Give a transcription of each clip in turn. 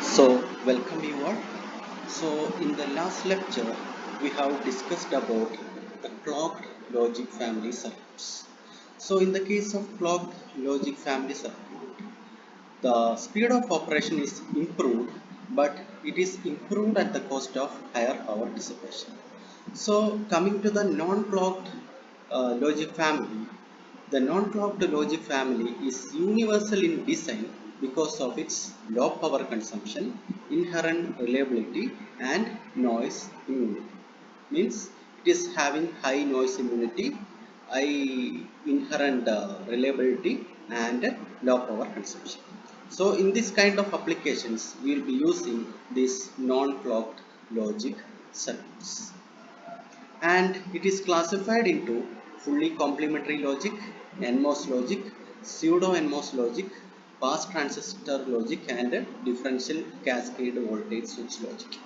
So, welcome you all. So, in the last lecture, we have discussed about the clocked logic family circuits. So, in the case of clocked logic family circuit, the speed of operation is improved, but it is improved at the cost of higher power dissipation. So, coming to the non-clocked logic family, the non-clocked logic family is universal in design because of its low power consumption, inherent reliability, and noise immunity. Means it is having high noise immunity, high inherent reliability, and low power consumption. So, in this kind of applications, we will be using this non-clocked logic circuits, and it is classified into fully complementary logic, NMOS logic, pseudo NMOS logic, pass transistor logic, and differential cascade voltage switch logic.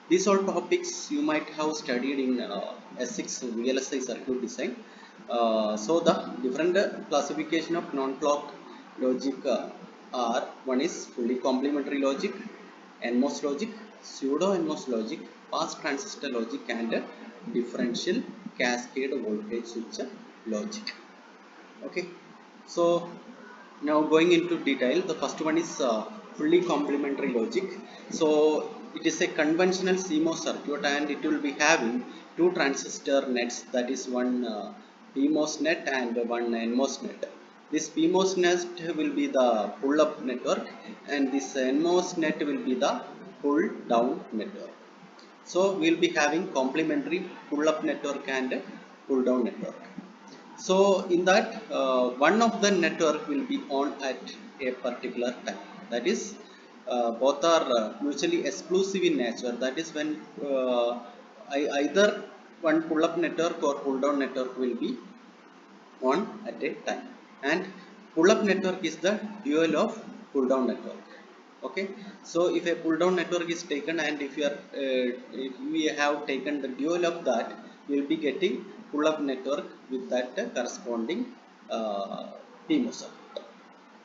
These all topics you might have studied in S6 VLSI circuit design. So the different classification of non-clocked logic are: one is fully complementary logic, NMOS logic, pseudo NMOS logic, pass transistor logic, and differential cascade voltage switch logic. Okay, so now going into detail, the first one is fully complementary logic. So it is a conventional CMOS circuit, and it will be having two transistor nets, that is one PMOS net and one NMOS net. This PMOS net will be the pull up network, and this NMOS net will be the pull down network. So we will be having complementary pull up network and pull down network. So in that, one of the network will be on at a particular time. That is, both are mutually exclusive in nature. That is when either one pull up network or pull down network will be on at a time, and pull up network is the dual of pull down network. Okay, so if a pull down network is taken, and if we have taken the dual of that, we will be getting pull up network with that corresponding PMOS circuit.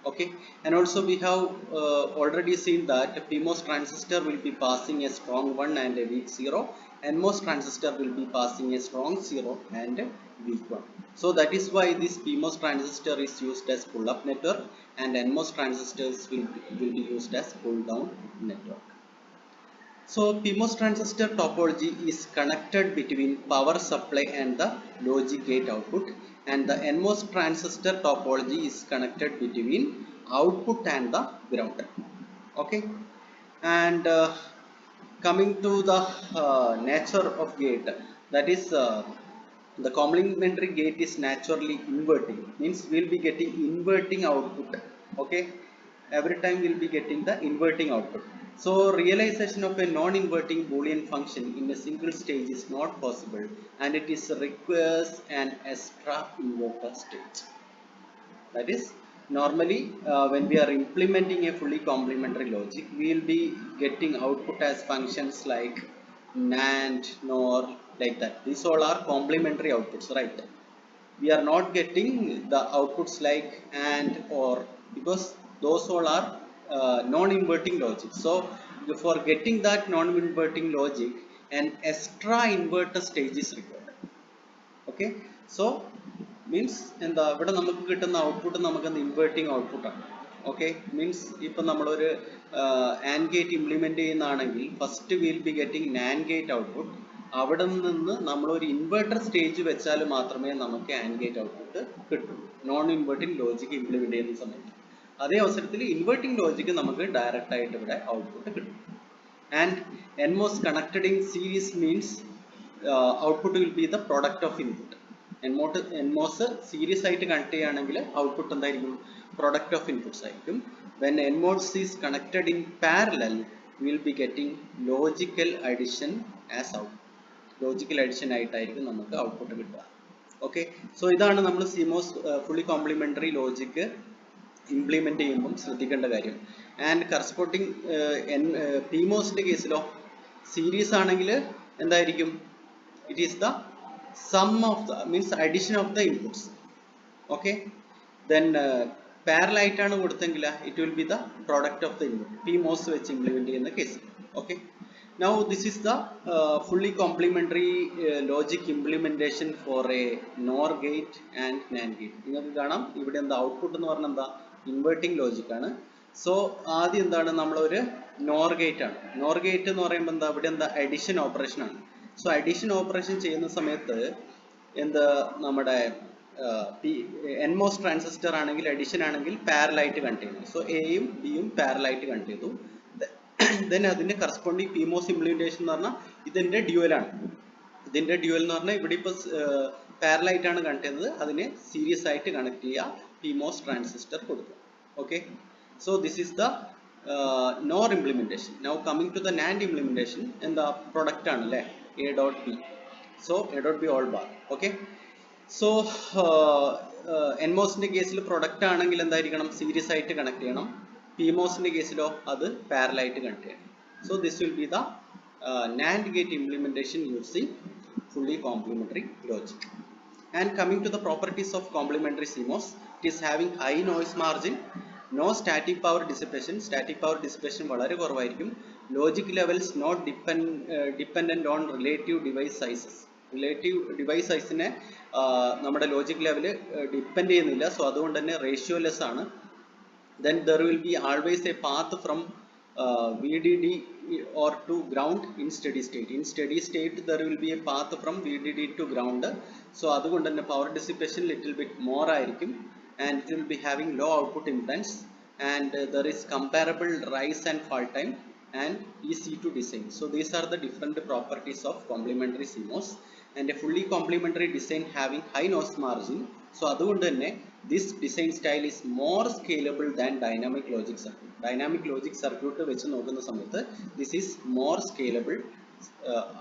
Okay, and also we have already seen that PMOS transistor will be passing a strong 1 and a weak 0, and MOS transistor will be passing a strong 0 and a weak 1. So that is why this PMOS transistor is used as pull up network, and NMOS transistors will be used as pull down network. So PMOS transistor topology is connected between power supply and the logic gate output, and the NMOS transistor topology is connected between output and the ground. Okay, and coming to the nature of gate, that is, the complementary gate is naturally inverting, means we will be getting inverting output. Okay, every time we will be getting the inverting output. So realization of a non-inverting Boolean function in a single stage is not possible, and it is requires an extra inverter stage. That is, normally when we are implementing a fully complementary logic, we will be getting output as functions like NAND, NOR, like that. These all are complementary outputs, right? We are not getting the outputs like AND OR, because those all are non-inverting logic. So for getting that non-inverting logic, an extra inverter stage is required. Okay, so means എന്താ ഇവിടെ നമുക്ക് കിട്ടുന്ന output നമുക്ക് inverting ഔട്ട്പുട്ടാണ്. Okay, means ഇപ്പം നമ്മളൊരു AND gate implement ചെയ്യുന്നതാണെങ്കിൽ first will be getting NAND gate output. അവിടെ നിന്ന് നമ്മളൊരു ഇൻവേർട്ടർ സ്റ്റേജ് വെച്ചാൽ മാത്രമേ നമുക്ക് ആൻഡ് ഗേറ്റ് ഔട്ട്പുട്ട് കിട്ടൂ, നോൺ ഇൻവേർട്ടിംഗ് ലോജിക് ഇംപ്ലിമെന്റ് ചെയ്യുന്ന സമയത്ത്. അതേ അവസരത്തിൽ ഇൻവേർട്ടിംഗ് ലോജിക്ക് നമുക്ക് ഡയറക്റ്റ് ആയിട്ട് ഇവിടെ ഔട്ട്പുട്ട് കിട്ടും. And NMOS connected in series means output will be the product of input. NMOS series ആയിട്ട് കണക്ട് ചെയ്യുകയാണെങ്കിൽ ഔട്ട്പുട്ട് എന്തായിരിക്കും? Product of inputs ആയിരിക്കും. When NMOS is connected in parallel, we will be getting logical addition as output. Logical addition ആയിട്ടായിരിക്കും നമുക്ക് output കിട്ടുക. Okay, so ഇതാണ് നമ്മൾ CMOS fully complementary logic implement ചെയ്യുമ്പോൾ ശ്രദ്ധിക്കേണ്ട കാര്യം. ആൻഡ് കറസ്പോണ്ടിങ് PMOSന്റെ കേസിലോ സീരീസ് ആണെങ്കിൽ എന്തായിരിക്കും? It is the sum of the, means addition of the inputs. Okay, then parallel ആയിട്ടാണ് കൊടുത്തെങ്കിൽ it will be the product of the input PMOS വെച്ച് ഇംപ്ലിമെന്റ് ചെയ്യുന്ന case. Okay, now this is the fully complementary logic implementation for a NOR gate and NAND gate. നിങ്ങൾക്ക് കാണാം ഇവിടെ എന്താ output എന്ന് പറഞ്ഞാൽ എന്താ ഇൻവേർട്ടിംഗ് ലോജിക് ആണ്. സോ ആദ്യം എന്താണ് നമ്മളൊരു NOR ഗേറ്റ് ആണ്. NOR ഗേറ്റ് എന്ന് പറയുമ്പോൾ എന്താ ഇവിടെ എന്താ അഡിഷൻ ഓപ്പറേഷൻ ആണ്. സോ അഡിഷൻ ഓപ്പറേഷൻ ചെയ്യുന്ന സമയത്ത് എന്താ നമ്മുടെ NMOS ട്രാൻസിസ്റ്റർ ആണെങ്കിൽ അഡിഷൻ ആണെങ്കിൽ പാരലൽ ആയിട്ട് കണക്ട് ചെയ്യുന്നു. സോ എയും ബിയും പാരലൽ ആയിട്ട് കണക്ട് ചെയ്തു. then അതിന്റെ കറസ്പോണ്ടിങ് PMOS ഇംപ്ലിമെന്റേഷൻ എന്ന് പറഞ്ഞാൽ ഇതിന്റെ ഡ്യുവൽ ആണ്. ഇതിന്റെ ഡ്യുവൽ എന്ന് പറഞ്ഞാൽ ഇവിടെ ഇപ്പോൾ പാരലൽ ആയിട്ടാണ് കണക്ട് ചെയ്യുന്നത്, അതിനെ സീരീസ് ആയിട്ട് കണക്ട് ചെയ്യുക, PMOS ട്രാൻസിസ്റ്റർ കൊടുക്കുക. Okay, so this is the NOR implementation. Now coming to the NAND implementation, എന്താ പ്രൊഡക്റ്റ് ആണ് അല്ലേ, A.B. so A.B all bar. Okay, so NMOSന്റെ കേസിൽ പ്രൊഡക്റ്റ് ആണെങ്കിൽ എന്തായിരിക്കണം, സീരീസ് ആയിട്ട് കണക്ട് ചെയ്യണം. PMOSന്റെ കേസിലോ അത് പാരലൽ ആയിട്ട് കണക്ട് ചെയ്യണം. So this will be the NAND gate implementation using fully complementary logic. And coming to the properties of complementary CMOS, it is having high noise margin, no static power dissipation. Static power dissipation വളരെ കുറവായിരിക്കും. Logic levels not dependent on relative device sizes. Relative device സൈസിനെ നമ്മുടെ logic level depend ചെയ്യുന്നില്ല. So അതുകൊണ്ട് തന്നെ ratioless ആണ്. then there will be always a path from VDD or to ground in steady state. In steady state there will be a path from VDD to ground. so അതുകൊണ്ട് തന്നെ power dissipation little bit more ആയിരിക്കും, and it will be having low output impedance, and there is comparable rise and fall time and easy to design. So these are the different properties of complementary CMOS, and a fully complementary design having high noise margin. So അതുകൊണ്ട് തന്നെ this design style is more scalable than dynamic logic circuit. Dynamic logic circuit വെച്ച് നോക്കുന്ന സമയത്ത് this is more scalable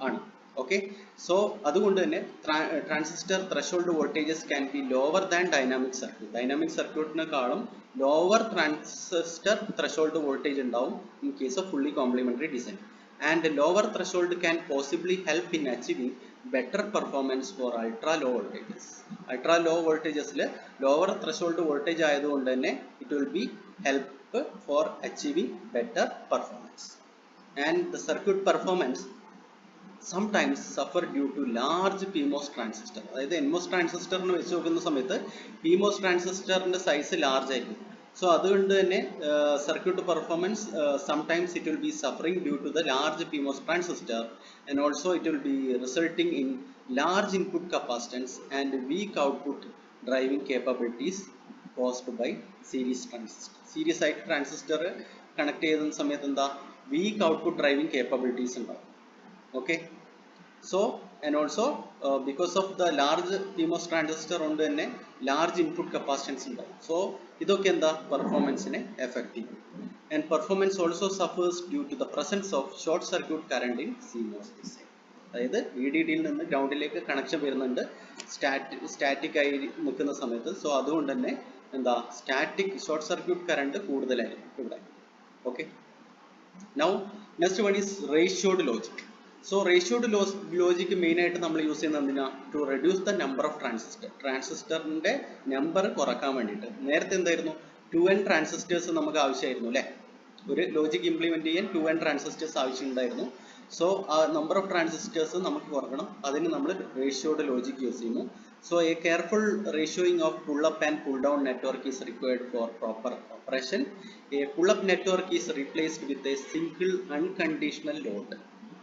ആണ്. Okay, so അതുകൊണ്ട് തന്നെ transistor threshold voltages can be lower than dynamic circuit. Dynamic circuitനെക്കാളും lower transistor threshold voltage ഉണ്ടാവും in case of fully complementary design, and lower threshold can possibly help in achieving better performance for ultra low voltages. Ultra low voltages le lower threshold voltage ആയതുകൊണ്ട് തന്നെ it will be help for achieving better performance, and the circuit performance sometimes suffer due to large PMOS transistor. അതായത് NMOS ട്രാൻസിസ്റ്ററിനെ വെച്ച് നോക്കുന്ന സമയത്ത് PMOS ട്രാൻസിസ്റ്ററിന്റെ size large ആയിരിക്കും. So അതുകൊണ്ട് തന്നെ circuit performance sometimes it will be suffering due to the large PMOS transistor, and also it will be resulting in large input capacitance and weak output driving capabilities caused by series transistor. Series ആയിട്ട് transistor connect ചെയ്യുന്ന സമയത്ത് എന്താ week output driving capabilities ഉണ്ടാവും. Okay, so and also because of the large PMOS transistor കൊണ്ട് തന്നെ large input capacitance ഉണ്ടാവും. so ഇതൊക്കെ എന്താ പെർഫോമൻസിനെ എഫക്ട് ചെയ്യും, and performance also suffers due to the presence of short circuit current in CMOS design. അതായത് VDD യിൽ നിന്ന് ഗ്രൗണ്ടിലേക്ക് connection വരുന്നുണ്ട് സ്റ്റാറ്റിക് ആയി നിൽക്കുന്ന സമയത്ത്. സോ അതുകൊണ്ട് തന്നെ എന്താ സ്റ്റാറ്റിക് ഷോർട്ട് സർക്യൂട്ട് കറണ്ട് കൂടുതലായിരിക്കും ഇവിടെ. Okay, now next one is ratioed logic. So ratioed logic main ആയിട്ട് നമ്മൾ യൂസ് ചെയ്യുന്നത് എന്തിനാ, to reduce the number of ട്രാൻസിസ്റ്ററിന്റെ നമ്പർ കുറക്കാൻ വേണ്ടിയിട്ട്. നേരത്തെ എന്തായിരുന്നു 2n ട്രാൻസിസ്റ്റേഴ്സ് നമുക്ക് ആവശ്യമായിരുന്നു അല്ലേ, ഒരു ലോജിക് ഇംപ്ലിമെന്റ് ചെയ്യാൻ 2n ട്രാൻസിസ്റ്റേഴ്സ് ആവശ്യമുണ്ടായിരുന്നു. സോ ആ നമ്പർ ഓഫ് ട്രാൻസിസ്റ്റേഴ്സ് നമുക്ക് കുറക്കണം, അതിന് നമ്മൾ റേഷ്യോഡ് ലോജിക് യൂസ് ചെയ്യുന്നു. So a careful ratioing of pull up and pull down network is required for proper operation. A pull up network is replaced with a single unconditional load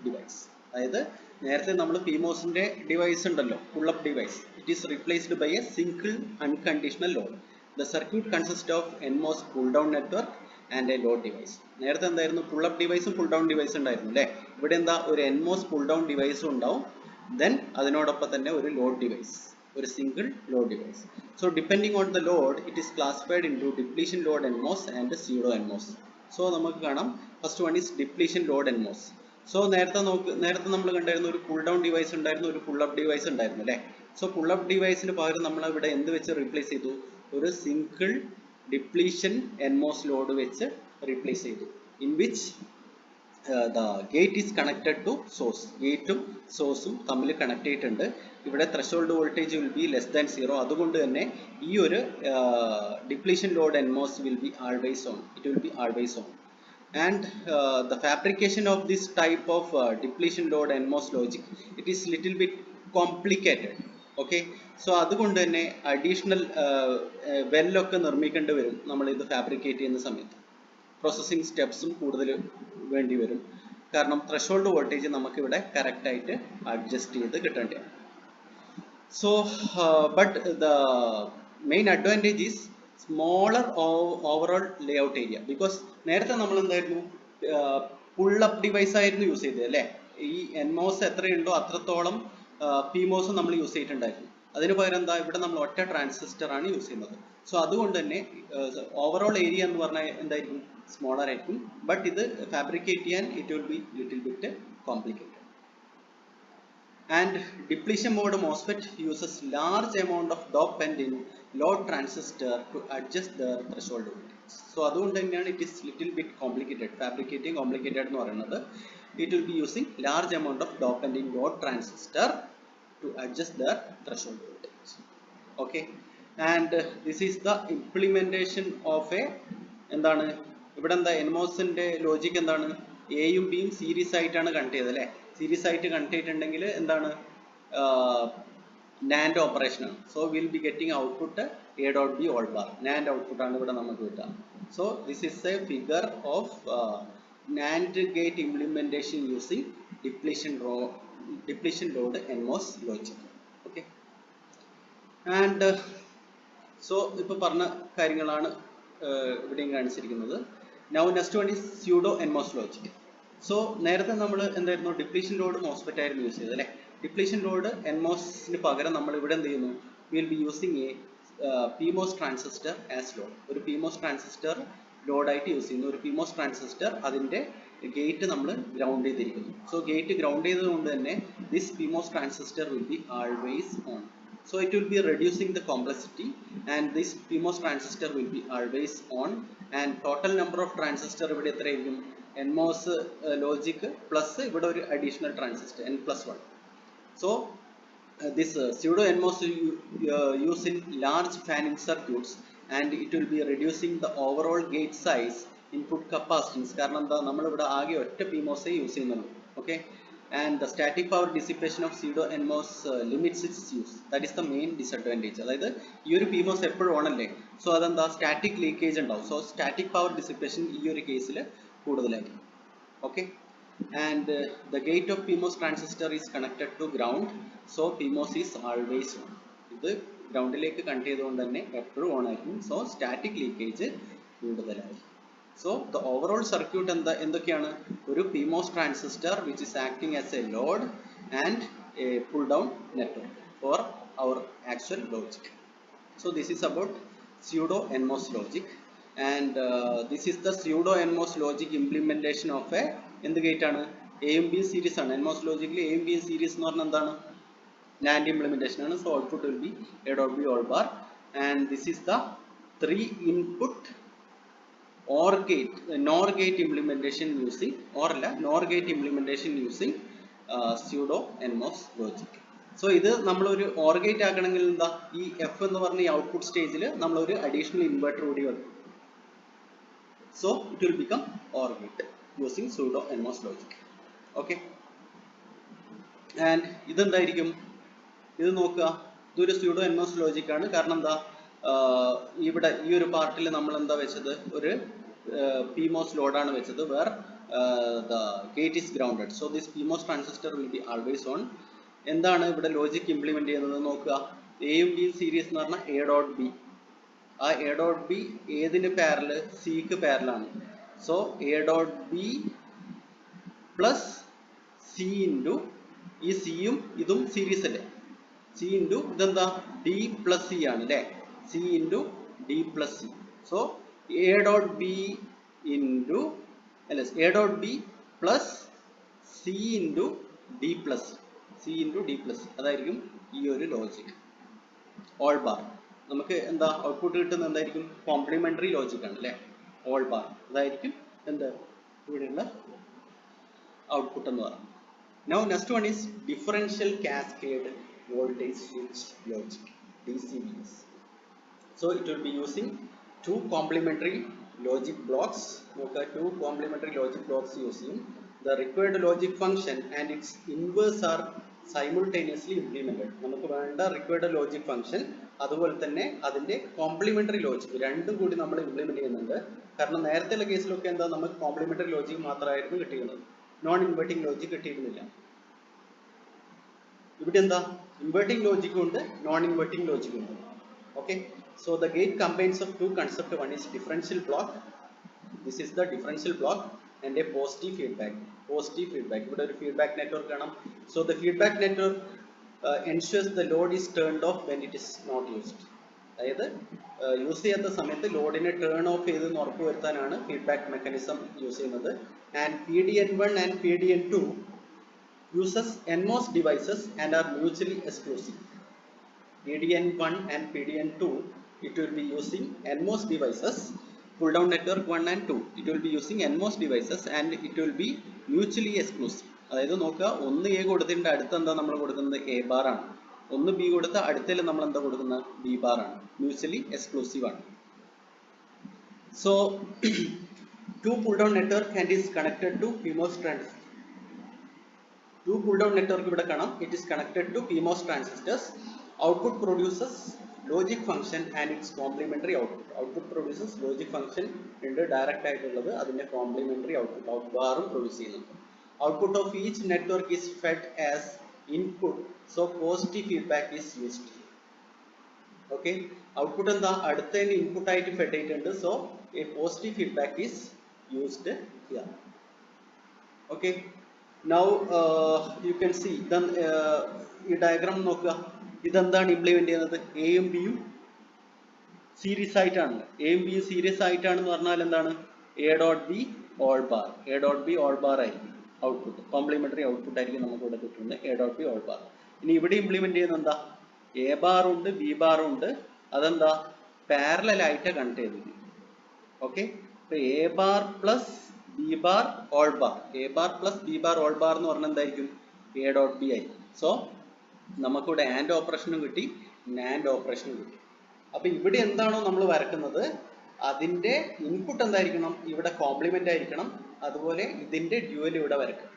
device. അതായത് നേരത്തെ നമ്മൾ PMOSന്റെ device ഉണ്ടല്ലോ, pull up device, it is replaced by a single unconditional load. The circuit consist of NMOS pull down network and a load device. നേരത്തെ എന്തായിരുന്നു, pull up ഡിവൈസും pull down ഡിവൈസും ഉണ്ടായിരുന്നു അല്ലേ. ഇവിടെ എന്താ ഒരു NMOS പുൾ ഡൗൺ ഡിവൈസും ഉണ്ടാവും, then അതിനോടൊപ്പം തന്നെ ഒരു ലോഡ് ഡിവൈസ്, ഒരു single load device. So depending on the load it is classified into depletion load NMOS and pseudo NMOS. So നമുക്ക് കാണാം first one is depletion load NMOS. So നേരത്തെ നമ്മൾ കണ്ടായിരുന്നു ഒരു പുൾ ഡൗൺ ഡിവൈസ് ഉണ്ടായിരുന്നു, ഒരു pull up device ഉണ്ടായിരുന്നു അല്ലേ. സോ പുൾ അപ്പ് ഡിവൈസിന് പകരം നമ്മൾ ഇവിടെ എന്ത് വെച്ച് റീപ്ലേസ് ചെയ്തു, ഒരു സിംഗിൾ ഡിപ്ലീഷൻ NMOS ലോഡ് വെച്ച് റീപ്ലേസ് ചെയ്തു, in which the gate is connected to source. ഗേറ്റും സോഴ്സും തമ്മിൽ കണക്ട് ചെയ്തിട്ടുണ്ട്. ഇവിടെ threshold voltage will be less than 0. അതുകൊണ്ട് തന്നെ ഈ ഒരു depletion load NMOS will be always on. It will be always on. And the fabrication of this type of depletion load NMOS logic, it is little bit complicated. Okay, so അതുകൊണ്ട് തന്നെ additional വെല്ലൊക്കെ നിർമ്മിക്കേണ്ടി വരും നമ്മൾ ഇത് fabricate ചെയ്യുന്ന സമയത്ത്. Processing സ്റ്റെപ്സും കൂടുതൽ വേണ്ടി വരും. കാരണം ത്രെഷോൾഡ് വോൾട്ടേജ് നമുക്ക് ഇവിടെ കറക്റ്റ് ആയിട്ട് അഡ്ജസ്റ്റ് ചെയ്ത് കിട്ടേണ്ടതാണ്. So but the main advantage is smaller overall layout area. Because നേരത്തെ നമ്മൾ എന്തായിരുന്നു പുൾ അപ്പ് ഡിവൈസ് ആയിരുന്നു യൂസ് ചെയ്തത് അല്ലേ. ഈ NMOS എത്രയുണ്ടോ അത്രത്തോളം PMOS നമ്മൾ യൂസ് ചെയ്തിട്ടുണ്ടായിരുന്നു. അതിന് പകരം എന്താ ഇവിടെ നമ്മൾ ഒറ്റ ട്രാൻസിസ്റ്റർ ആണ് യൂസ് ചെയ്യുന്നത്. സോ അതുകൊണ്ട് തന്നെ ഓവറോൾ ഏരിയ എന്ന് പറഞ്ഞാൽ എന്തായിരിക്കും സ്മോളർ ആയിരിക്കും. ബട്ട് ഇത് ഫാബ്രിക്കേറ്റ് ചെയ്യാൻ it will B little bit complicated. And depletion mode MOSFET uses large amount of dopant in load transistor to adjust the threshold voltage. So അതുകൊണ്ട് തന്നെയാണ് it is little bit complicated. Fabricating complicated എന്ന് പറയുന്നത്. It will be using large amount of dopant in load transistor to adjust the threshold voltage. Okay, and this is the implementation of a എന്താണ് ഇവിടെ എന്താ NMOSന്റെ logic എന്താണ് എയും ബിയും series ആയിട്ടാണ് connect ചെയ്തത് അല്ലേ. സീരീസ് ആയിട്ട് കണക്ട് ചെയ്തിട്ടുണ്ടെങ്കിൽ എന്താണ് NAND ഓപ്പറേഷൻ ആണ്. So will be getting output A dot B all bar. NAND output ആണ് ഇവിടെ നമുക്ക് കിട്ടുക. So this is A figure of NAND gate implementation using depletion load NMOS logic. Okay, and so ഇപ്പോൾ പറഞ്ഞ കാര്യങ്ങളാണ് ഇവിടെയും കാണിച്ചിരിക്കുന്നത്. Now next one is pseudo NMOS logic. So നേരത്തെ നമ്മൾ എന്തായിരുന്നു ഡിപ്ലീഷൻ ലോഡ് MOSFET ആയിരുന്നു യൂസ് ചെയ്തത് അല്ലേ. ഡിപ്ലീഷൻ ലോഡ് NMOSന് പകരം നമ്മൾ ഇവിടെ എന്ത് ചെയ്യുന്നു, will be using A PMOS transistor as load. ഒരു PMOS ട്രാൻസിസ്റ്റർ ലോഡായിട്ട് യൂസ് ചെയ്യുന്നു. ഒരു PMOS ട്രാൻസിസ്റ്റർ അതിൻ്റെ ഗേറ്റ് നമ്മൾ ഗ്രൗണ്ട് ചെയ്തിരിക്കുന്നു. സോ ഗേറ്റ് ഗ്രൗണ്ട് ചെയ്തതുകൊണ്ട് തന്നെ this PMOS transistor will be always on. So it will be reducing the complexity and this PMOS transistor will be always on, and total number of transistor ഇവിടെ എത്രയായിരിക്കും NMOS logic plus ഇവിടെ ഒരു additional transistor n+1. So this pseudo NMOS use in large fan-in circuits, and it will be reducing the overall gate size, input capacitance. കാരണം എന്താ നമ്മൾ ഇവിടെ ആകെ ഒറ്റ PMOS യൂസ് ചെയ്യുന്നുള്ളൂ. Okay, and the static power dissipation of pseudo NMOS limits its use. That is the main disadvantage. അതായത് ഈ ഒരു PMOS എപ്പോഴും ഓൺ അല്ലേ. സോ അതെന്താ സ്റ്റാറ്റിക് ലീക്കേജ് ഉണ്ടാവും. സോ സ്റ്റാറ്റിക് പവർ ഡിസിപ്പേഷൻ ഈ ഒരു കേസിൽ കൂടുതലായിരിക്കും. Okay, and the gate of PMOS transistor is connected to ground. So PMOS is always on. ഇത് ഗ്രൗണ്ടിലേക്ക് കണക്ട് ചെയ്തുകൊണ്ട് തന്നെ എപ്പോഴും ഓൺ ആയിരിക്കും. സോ സ്റ്റാറ്റിക് ലീക്കേജ് കൂടുതലായിരിക്കും. So the overall circuit എന്തൊക്കെയാണ്, ഒരു PMOS transistor which is acting as a load and a pull down network for our actual logic. So this is about pseudo NMOS logic, and this is the pseudo NMOS logic implementation of a എന്ത് gate ആണ്, A യും B series ആണ്. NMOS ലോജിക്കിൽ A യും B series എന്ന് പറഞ്ഞാൽ എന്താണ്, NAND implementation ആണ്. So output will be A dot B all bar, and this is the 3 input OR gate, NOR gate implementation using NOR gate implementation using pseudo NMOS logic. So ഇത് നമ്മളൊരു OR gate ആക്കണമെങ്കിൽ എന്താ, ഈ F എന്ന് പറഞ്ഞ ഈ output സ്റ്റേജിൽ നമ്മളൊരു additional inverter കൂടി വെക്കും. So it will become OR gate using pseudo NMOS logic. Okay, and ഇതെന്തായിരിക്കും, ഇത് നോക്കുക, ഇതൊരു pseudo NMOS logic ആണ്. കാരണം എന്താ, ഇവിടെ ഈ ഒരു പാർട്ടിൽ നമ്മൾ എന്താ വെച്ചത്, ഒരു PMOS ലോഡാണ് വെച്ചത്, where the gate is grounded. So this PMOS transistor will be always on. എന്താണ് ഇവിടെ ലോജിക് ഇംപ്ലിമെന്റ് ചെയ്യുന്നത് നോക്കുക. A യും B സീരീസ് എന്ന് പറഞ്ഞാൽ A dot B. ആ A dot B ഏതിന് പാരലൽ, സിക്ക് പാരലാണ്. So A dot B plus C into ഈ സിയും ഇതും സീരീസ് അല്ലേ, സി ഇൻറ്റു ഇതെന്താ D പ്ലസ് സി ആണ് അല്ലേ, C into D plus C. So A dot B into A dot B plus C into D plus C into D plus, അതായിരിക്കും ഈ ഒരു ലോജിക് ഓൾ ബാർ. നമുക്ക് എന്താ output കിട്ടുന്നത് എന്തായിരിക്കും, കോംപ്ലിമെന്ററി ലോജിക് ആണ് അല്ലേ, ഓൾ ബാർ. അതായിരിക്കും എന്ത് ഇവിടെയുള്ള ഔട്ട്പുട്ട് എന്ന് പറയുന്നത്. Now next one is differential cascade voltage switch logic, DCVS. So it will be using two complementary logic blocks. Two complementary logic blocks using the required logic function and its inverse are simultaneously implemented. നമുക്ക് വേണ്ട required logic function അതുപോലെ തന്നെ അതിന്റെ complementary logic രണ്ടും കൂടി നമ്മൾ implement ചെയ്യുന്നുണ്ട്. കാരണം നേരത്തെയുള്ള കേസിലൊക്കെ എന്താ നമുക്ക് കോംപ്ലിമെന്ററി ലോജിക് മാത്രമായിരുന്നു കിട്ടിയിരുന്നത്, നോൺ ഇൻവെർട്ടിംഗ് ലോജിക് കിട്ടിയിരുന്നില്ല. ഇവിടെ എന്താ ഇൻവെർട്ടിംഗ് ലോജിക് ഉണ്ട്, നോൺ ഇൻവെർട്ടിംഗ് ലോജിക് ഉണ്ട്. Okay, so the gate combines of two concepts. One is differential block. This is the differential block and a positive feedback. Positive feedback. ഇവിടെ ഒരു feedback network കാണാം. So the feedback network ensures the load is turned off when it is not used. അതായത് use ചെയ്യാത്ത സമയത്ത് ലോഡിനെ turn of ചെയ്തെന്ന് ഉറപ്പുവരുത്താനാണ് feedback mechanism use ചെയ്യുന്നത്. And PDN1 and PDN2 uses NMOS devices and are mutually exclusive. PDN1 and PDN2, it will be using NMOS devices, pull down network 1 and 2, it will be using NMOS devices and it will be mutually exclusive. അതായത് നോക്കുക, ഒന്ന് A കൊടുത്തിട്ട് അടുത്ത് എന്താ നമ്മൾ കൊടുക്കുന്നത് A bar ആണ്, ഒന്ന് B കൊടുത്ത അടുത്തതിൽ നമ്മൾ എന്താ കൊടുക്കുന്നത് B ബാർ ആണ്, മ്യൂച്വലി എക്സ്ക്ലൂസീവ് ആണ്. So two pull down network and is connected to PMOS transistor. Two pull down network ഇവിടെ കാണാം, it is connected to PMOS transistors. Output produces logic function and its complementary output. Output produces logic function ഉണ്ട് direct ആയിട്ടുള്ളത്, അതിന്റെ complementary output out ബാറും produce ചെയ്യുന്നുണ്ട്. Output of each network is fed as input, so positive feedback is used. Okay, output എന്താ അടുത്തതിന്റെ input ആയിട്ട് fed ചെയ്തിട്ടുണ്ട്, so a positive feedback is used here. Okay, now you can see then ഈ diagram നോക്കുക, ഇതെന്താണ് implement ചെയ്യുന്നത്, എയും ബിയും series ആയിട്ടാണ്. എയും ബിയും സീരീസ് ആയിട്ടാണെന്ന് പറഞ്ഞാൽ എന്താണ്, A dot B all bar, A dot B all bar ആയിരിക്കും ഔട്ട്പുട്ട്, കോംപ്ലിമെന്ററി ഔട്ട്പുട്ട് ആയിരിക്കും നമുക്ക് ഇവിടെ കിട്ടുന്നത് A dot B all bar. ഇനി ഇവിടെ ഇംപ്ലിമെന്റ് ചെയ്യുന്നത് എന്താ, എ ബാറും ഉണ്ട് ബി ബാറും ഉണ്ട്, അതെന്താ പാരലൽ ആയിട്ട് കണക്ട് ചെയ്തത്. ഓക്കെ, ഇപ്പൊ A bar plus B bar all bar, A bar plus B bar all bar എന്ന് പറഞ്ഞാൽ എന്തായിരിക്കും എ ഡോട്ട് ബി ആയിരിക്കും. സോ നമുക്കിവിടെ ആൻഡ് ഓപ്പറേഷനും കിട്ടി, നാൻഡ് ഓപ്പറേഷനും കിട്ടി. അപ്പൊ ഇവിടെ എന്താണോ നമ്മൾ വരക്കുന്നത് അതിന്റെ ഇൻപുട്ട് എന്തായിരിക്കണം, ഇവിടെ കോംപ്ലിമെന്റ് ആയിരിക്കണം, അതുപോലെ ഇതിന്റെ ഡ്യുവൽ ഇവിടെ വരക്കണം.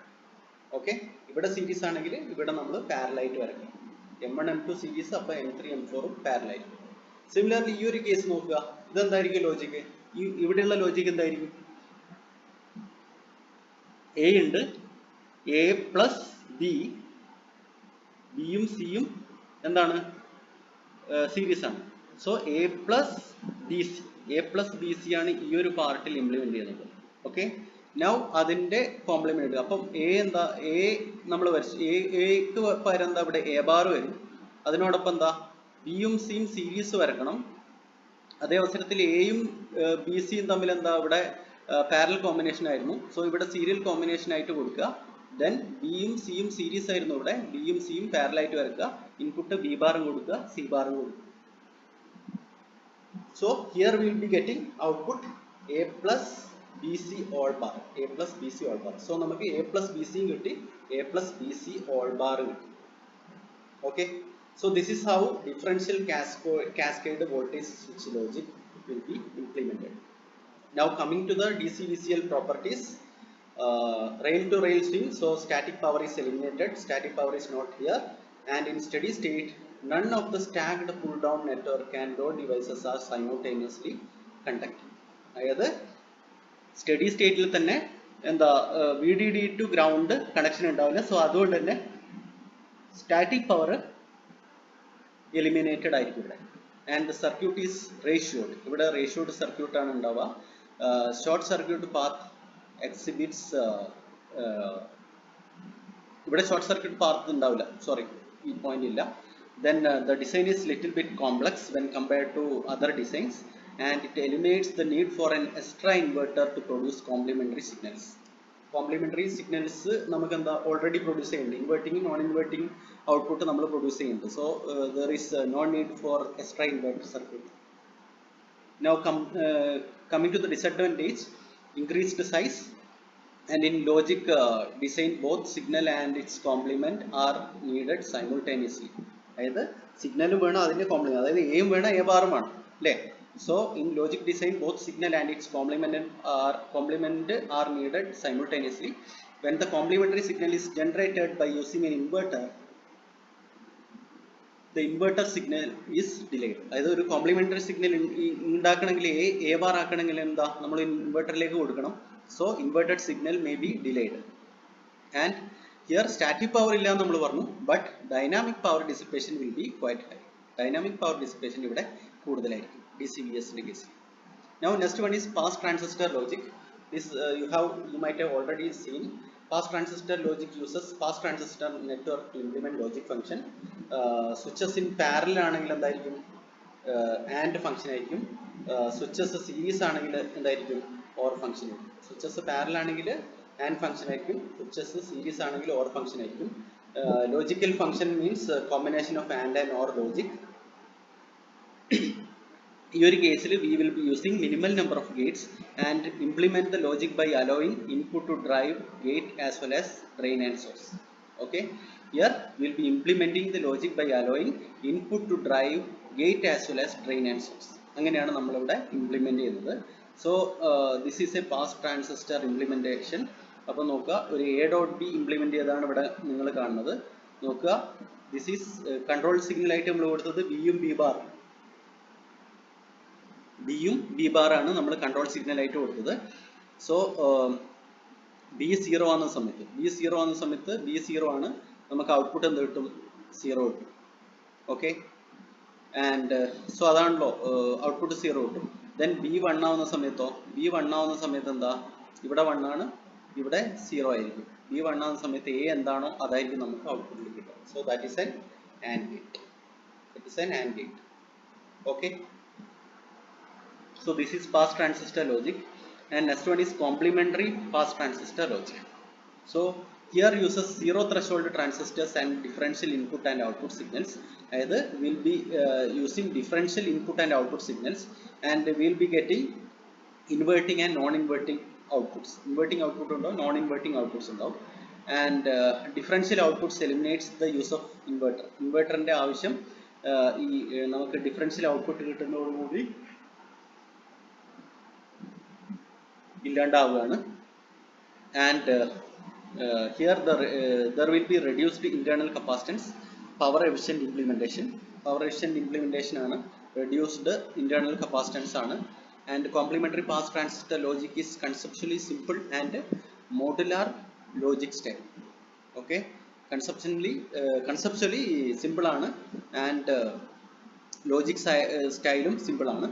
ഓക്കെ, ഇവിടെ സീരീസ് ആണെങ്കിൽ ഇവിടെ നമ്മൾ പാരലായിട്ട് വരക്കണം. M1 M2 സീരീസ്, അപ്പൊ M3 M4 പാരലായിട്ട്. സിമിലർലി ഈ ഒരു കേസ് നോക്കുക, ഇതെന്തായിരിക്കും ലോജിക്ക്, ഇവിടെയുള്ള ലോജിക്ക് എന്തായിരിക്കും, എ ഉണ്ട്, എ പ്ലസ് ബി, ബിയും സിയും എന്താണ് സീരീസ് ആണ്. So A plus B C, A plus B C ആണ് ഈ ഒരു പാർട്ടിൽ ഇംപ്ലിമെന്റ് ചെയ്യുന്നത്. ഓക്കെ, നൗ അതിന്റെ കോംപ്ലിമെന്റ്. അപ്പം എ എന്താ, എ നമ്മൾ വരച്ചു, എക്ക് പകരം എന്താ ഇവിടെ എ ബാർ വരും, അതിനോടൊപ്പം എന്താ ബിയും സിയും സീരീസ് വരക്കണം. അതേ അവസരത്തിൽ എയും ബി സിയും തമ്മിൽ എന്താ ഇവിടെ പാരലൽ കോമ്പിനേഷൻ ആയിരുന്നു, സോ ഇവിടെ സീരിയൽ കോമ്പിനേഷൻ ആയിട്ട് കൊടുക്കുക. ദെൻ ബിയും സിയും സീരീസ് ആയിരുന്നു, ഇവിടെ ബിയും സിയും പാരലായിട്ട് വരക്കുക, ഇൻപുട്ട് ബി ബാറും കൊടുക്കുക, സി ബാറും കൊടുക്കുക. So here will be getting output A plus B C all bar, A plus B C all bar. So നമുക്ക് എ പ്ലസ് ബി സിയും കിട്ടി, A plus B C all bar കിട്ടി. Okay, so this is how differential cascade voltage switch logic will be implemented. Now coming to the DC-VCL properties, rail to rail swing, so static power is eliminated, static power is not here, and in steady state none of the stacked pull down network and load devices are simultaneously conducting. അതായത് steady സ്റ്റേറ്റിൽ തന്നെ എന്താ VDD to ground connection ഉണ്ടാവില്ല, so അതുകൊണ്ട് തന്നെ static power eliminated ആയിരിക്കും ഇവിടെ. And the circuit is ratioed, ഇവിടെ റേഷ്യോഡ് സർക്യൂട്ട് ആണ് ഉണ്ടാവുക. ഷോർട്ട് സർക്യൂട്ട് പാത്ത് എക്സിബിറ്റ്സ്, ഇവിടെ ഷോർട്ട് സർക്യൂട്ട് പാത്ത് ഉണ്ടാവില്ല, സോറി ഈ പോയിന്റ് ഇല്ല. Then the design is little bit complex when compared to other designs and it eliminates the need for an extra inverter to produce complementary signals. Complementary signals നമുക്ക് എന്താ already produce ചെയ്യുന്നുണ്ട്, inverting non inverting output നമ്മൾ produce ചെയ്യുന്നുണ്ട്. So there is no need for extra inverter circuit. Now coming to the disadvantage, increased size. And in logic design, both signal and its complement are needed simultaneously. അതായത് സിഗ്നലും വേണം അതിന്റെ complement, അതായത് എയും വേണം A ബാറും വേണം അല്ലേ. So in logic design both signal and it's complement are needed simultaneously. When the complementary signal is generated by using an inverter, the inverter signal is delayed. അതായത് ഒരു കോംപ്ലിമെന്ററി സിഗ്നൽ ഉണ്ടാക്കണമെങ്കിൽ A bar ആക്കണമെങ്കിൽ എന്താ, നമ്മൾ ഇൻവെർട്ടറിലേക്ക് കൊടുക്കണം. So inverted signal may be delayed. And here static power ഇല്ല എന്ന് നമ്മൾ പറഞ്ഞു, but dynamic power dissipation will be quite high. Dynamic power dissipation ഇവിടെ കൂടുതലായിരിക്കും DCVS-ന്റെ കേസിൽ. Now next one is pass transistor logic. This you might have already seen. Pass transistor logic uses pass transistor network to implement logic function. Switches in parallel ആണെങ്കിൽ എന്തായിരിക്കും, AND function ആയിരിക്കും. Switches series ആണെങ്കിൽ എന്തായിരിക്കും, OR function ആയിരിക്കും. Switches parallel ആണെങ്കിൽ AND function ആയിരിക്കും, switches series ആണെങ്കിൽ OR function ആയിരിക്കും. Logical function means combination of AND and OR logic. ഈ ഒരു കേസിൽ we will be using minimal number of gates and implement the logic by allowing input to drive gate as well as drain and source. Okay, here we will be implementing the logic by allowing input to drive gate as well as drain and source. അങ്ങനെയാണ് നമ്മൾ ഇവിടെ implement ചെയ്യുന്നത്. So this is A pass transistor implementation. അപ്പോൾ നോക്കുക, ഒരു A.B implement ചെയ്താണ് ഇവിടെ നിങ്ങൾ കാണുന്നത്. നോക്കുക, ദിസ് ഈസ് കൺട്രോൾ സിഗ്നൽ ആയിട്ട് നമ്മൾ കൊടുത്തത് ബിയും ബി ബാർ ആണ് നമ്മൾ കൺട്രോൾ സിഗ്നൽ ആയിട്ട് കൊടുത്തത്. സോ B0 ആകുന്ന സമയത്ത് B0 ആണ്, നമുക്ക് ഔട്ട്പുട്ട് എന്ത് കിട്ടും, 0 കിട്ടും. ഓക്കെ, ആൻഡ് സോ അതാണല്ലോ ഔട്ട്പുട്ട് 0 കിട്ടും. ദെൻ B1 ആവുന്ന സമയത്ത് എന്താ, ഇവിടെ 1 ആണ്, ഇവിടെ 0 ആയിരിക്കും. B1 ആവുന്ന സമയത്ത് A എന്താണോ അതായിരിക്കും നമുക്ക് ഔട്ട്പുട്ടിൽ കിട്ടുക. So that is an AND gate. Okay, so this is pass transistor logic. And next one is complementary pass transistor logic. So here uses zero threshold transistors and differential input and output signals. Either we'll be using differential input and output signals, and we'll be getting inverting and non-inverting outputs. Inverting output undo, non-inverting outputs undo. And differential outputs eliminates the use of inverter. Inverter ആവശ്യം ഈ നമുക്ക് differential output കിട്ടുന്നതോടുകൂടി ഇല്ലാണ്ടാവുകയാണ്. And here there will be reduced internal capacitance. Power efficient implementation ആണ്, reduced internal capacitance ആണ്. And complementary pass transistor logic is conceptually simple and modular logic style. Okay, conceptually simple ആണ്, and logic style simple ആണ്.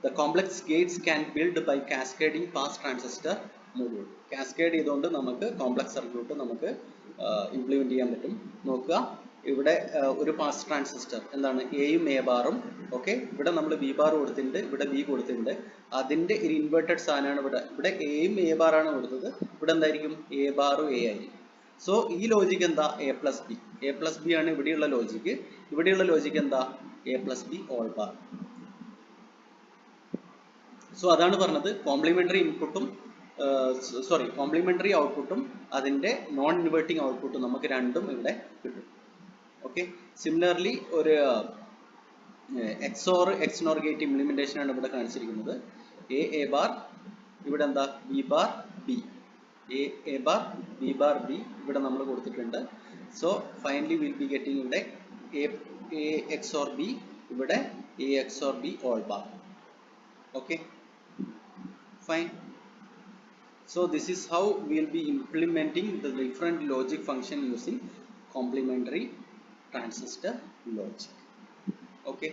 The complex gates can build by cascading pass transistor module. Cascade ചെയ്തുകൊണ്ട് നമുക്ക് complex circuit നമുക്ക് implement ചെയ്യാൻ പറ്റും. നോക്കുക, ഇവിടെ ഒരു പാസ് ട്രാൻസിസ്റ്റർ എന്താണ്, എയും എ ബാറും. ഓക്കെ, ഇവിടെ നമ്മൾ ബി ബാർ കൊടുത്തിട്ടുണ്ട്, ഇവിടെ ബി കൊടുത്തിട്ടുണ്ട്. അതിന്റെ ഒരു ഇൻവേർട്ടഡ് സാധനമാണ് ഇവിടെ എയും എ ബാറാണ് കൊടുത്തത്. ഇവിടെ എന്തായിരിക്കും, എ ബാറും എ ആയിരിക്കും. സോ ഈ ലോജിക് എന്താ, എ പ്ലസ് ബി ആണ് ഇവിടെയുള്ള ലോജിക്. ലോജിക് എന്താ, A plus B all bar. So അതാണ് പറഞ്ഞത്, കോംപ്ലിമെന്ററി ഔട്ട്പുട്ടും അതിന്റെ നോൺ ഇൻവേർട്ടിംഗ് ഔട്ട്പുട്ടും നമുക്ക് രണ്ടും ഇവിടെ കിട്ടും. ഓക്കെ, സിമിലർലി ഒരു XOR ഗേറ്റ് ഇംപ്ലിമെന്റേഷൻ ആണ് ഇവിടെ കാണിച്ചിരിക്കുന്നത്. എ ബാർ, ഇവിടെ എന്താ, B bar B, A bar B bar B ഇവിടെ നമ്മൾ കൊടുത്തിട്ടുണ്ട്. So finally will be getting ഇവിടെ എ XOR ബി, ഇവിടെ A XOR B all bar. Okay, fine. So this is how we will be implementing the different logic function using complementary transistor logic. Okay,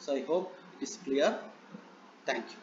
so I hope it is clear. Thank you.